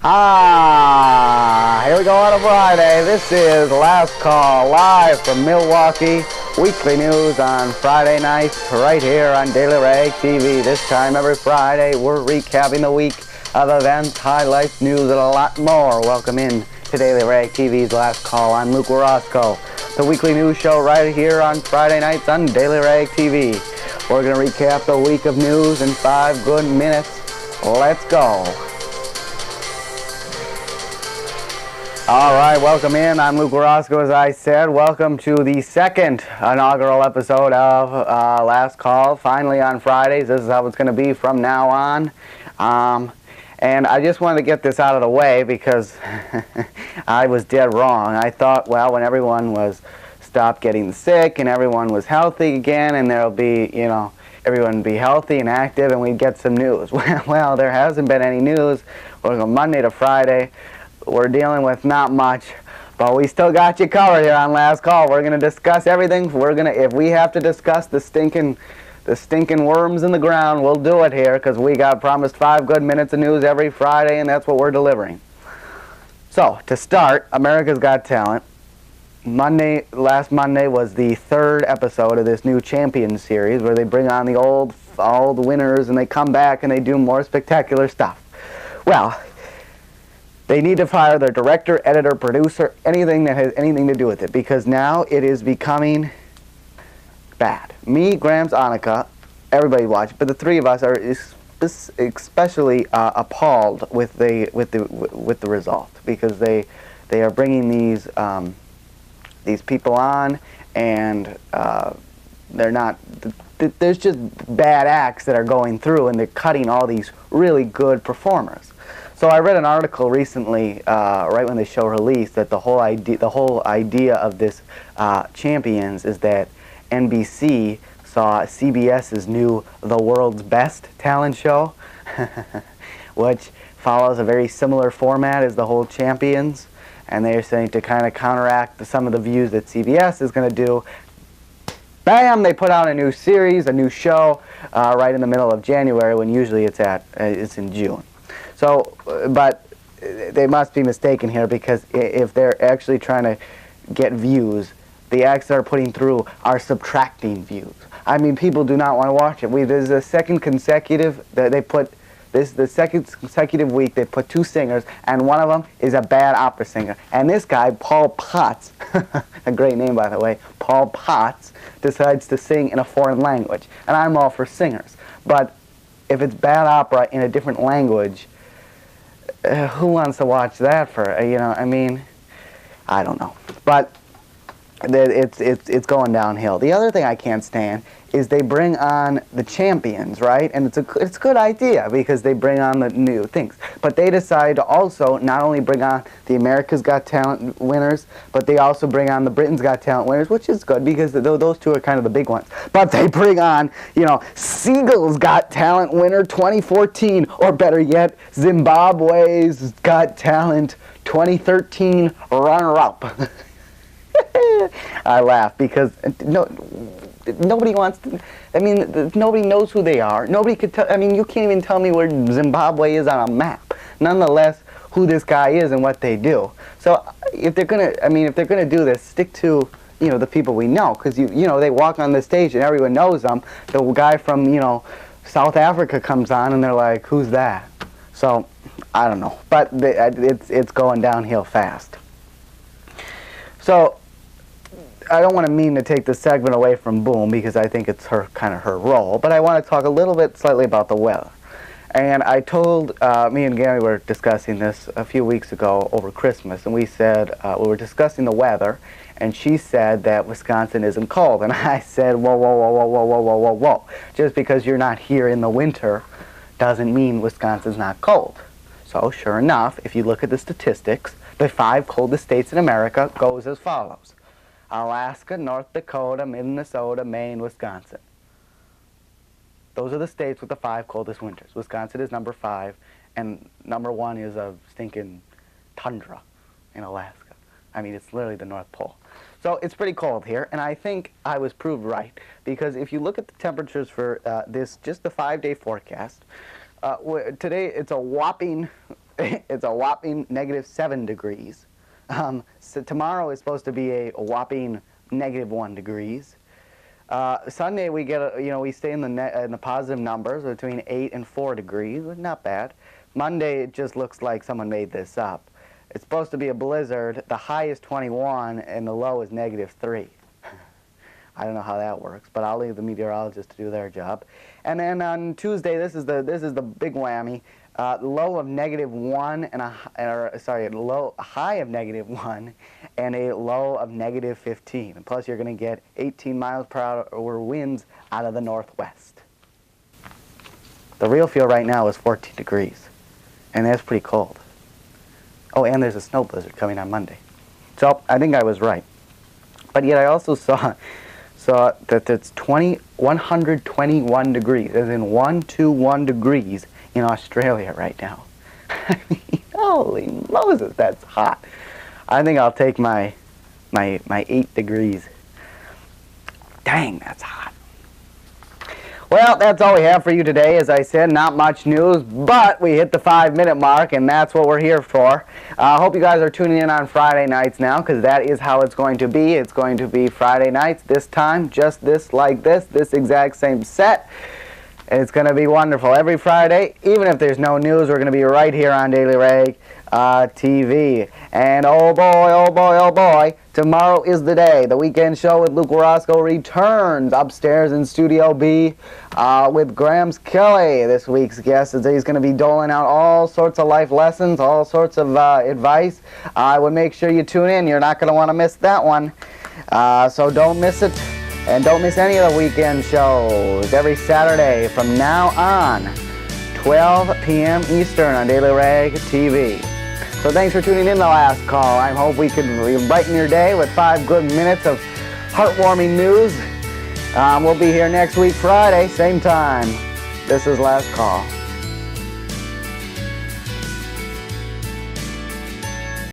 Here we go on a Friday. This is Last Call, live from Milwaukee. Weekly news on Friday nights, right here on Daily Rag TV. This time every Friday, we're recapping the week of events, highlights, news, and a lot more. Welcome in to Daily Rag TV's Last Call. I'm Luke Roscoe. The weekly news show right here on Friday nights on Daily Rag TV. We're going to recap the week of news in 5 good minutes. Let's go. All right, welcome in. I'm Luke Roscoe, as I said. Welcome to the second inaugural episode of Last Call, finally on Fridays. This is how it's going to be from now on. And I just wanted to get this out of the way because I was dead wrong. I thought, well, when everyone was stopped getting sick and everyone was healthy again and there'll be, everyone would be healthy and active and we'd get some news. Well, there hasn't been any news. We're going Monday to Friday. We're dealing with not much, but we still got you covered here on Last Call. We're going to discuss everything. If we have to discuss the stinking worms in the ground, we'll do it here because we got promised 5 good minutes of news every Friday, and that's what we're delivering. So, to start, America's Got Talent. Last Monday was the 3rd episode of this new Champions series where they bring on the old winners and they come back and they do more spectacular stuff. Well, they need to fire their director, editor, producer, anything that has anything to do with it, because now it is becoming bad. Me, Grams, Annika, everybody watch, but the 3 of us are especially appalled with the result, because they are bringing these people on, and they're not. There's just bad acts that are going through, and they're cutting all these really good performers. So I read an article recently, right when the show released, that the whole idea of this Champions is that NBC saw CBS's new The World's Best talent show, which follows a very similar format as the whole Champions, and they're saying to kind of counteract some of the views that CBS is going to do. Bam! They put out a new series, a new show, right in the middle of January, when usually it's in June. So, but they must be mistaken here, because if they're actually trying to get views, the acts they're putting through are subtracting views. I mean, people do not want to watch it. There's a second consecutive that they put the second consecutive week they put 2 singers, and one of them is a bad opera singer. And this guy, Paul Potts, a great name by the way, Paul Potts, decides to sing in a foreign language. And I'm all for singers, but if it's bad opera in a different language, who wants to watch that for? I mean, I don't know, but it's going downhill. The other thing I can't stand is they bring on the champions, right? And it's a good idea, because they bring on the new things. But they decide to also not only bring on the America's Got Talent winners, but they also bring on the Britain's Got Talent winners, which is good, because those 2 are kind of the big ones. But they bring on, Seagull's Got Talent winner 2014, or better yet, Zimbabwe's Got Talent 2013 runner-up. I laugh because nobody wants to. I mean, nobody knows who they are. Nobody could tell. I mean, you can't even tell me where Zimbabwe is on a map. Nonetheless, who this guy is and what they do. So, if they're gonna do this, stick to the people we know, because they walk on the stage and everyone knows them. The guy from South Africa comes on and they're like, who's that? So, I don't know, but it's going downhill fast. So, I don't want to take this segment away from Boom, because I think it's kind of her role, but I want to talk a little bit slightly about the weather. And I told, me and Gary were discussing this a few weeks ago over Christmas, and we said, we were discussing the weather, and she said that Wisconsin isn't cold. And I said, whoa, whoa, whoa, whoa, whoa, whoa, whoa, whoa, whoa. Just because you're not here in the winter doesn't mean Wisconsin's not cold. So, sure enough, if you look at the statistics, the 5 coldest states in America goes as follows: Alaska, North Dakota, Minnesota, Maine, Wisconsin. Those are the states with the 5 coldest winters. Wisconsin is number 5, and number 1 is a stinking tundra in Alaska. I mean, it's literally the North Pole. So it's pretty cold here, and I think I was proved right, because if you look at the temperatures for just the 5-day forecast, today it's a whopping It's a whopping -7 degrees. So tomorrow is supposed to be a whopping -1 degrees. Sunday we get we stay in the positive numbers between 8 and 4 degrees. Not bad. Monday it just looks like someone made this up. It's supposed to be a blizzard. The high is 21 and the low is -3. I don't know how that works, but I'll leave the meteorologists to do their job. And then on Tuesday, this is the big whammy. Low of -1 and a high of -1 and a low of -15. And plus, you're going to get 18 miles per hour winds out of the northwest. The real feel right now is 14 degrees, and that's pretty cold. Oh, and there's a snow blizzard coming on Monday. So I think I was right. But yet I also saw that it's 121 degrees, as in 121 degrees in Australia right now. I mean, holy Moses, that's hot. I think I'll take my 8 degrees. Dang, that's hot. Well, that's all we have for you today. As I said, not much news, but we hit the 5-minute mark, and that's what we're here for. I hope you guys are tuning in on Friday nights now, because that is how it's going to be. It's going to be Friday nights, this time, just this, like this exact same set. And it's going to be wonderful. Every Friday, even if there's no news, we're going to be right here on Daily Rag TV. And oh boy, tomorrow is the day. The weekend show with Luke Warosco returns upstairs in Studio B with Grams Kelly. This week's guest is he's going to be doling out all sorts of life lessons, all sorts of advice. I would make sure you tune in. You're not going to want to miss that one. So don't miss it. And don't miss any of the weekend shows every Saturday from now on, 12 p.m. Eastern on Daily Rag TV. So thanks for tuning in to Last Call. I hope we can brighten your day with 5 good minutes of heartwarming news. We'll be here next week, Friday, same time. This is Last Call.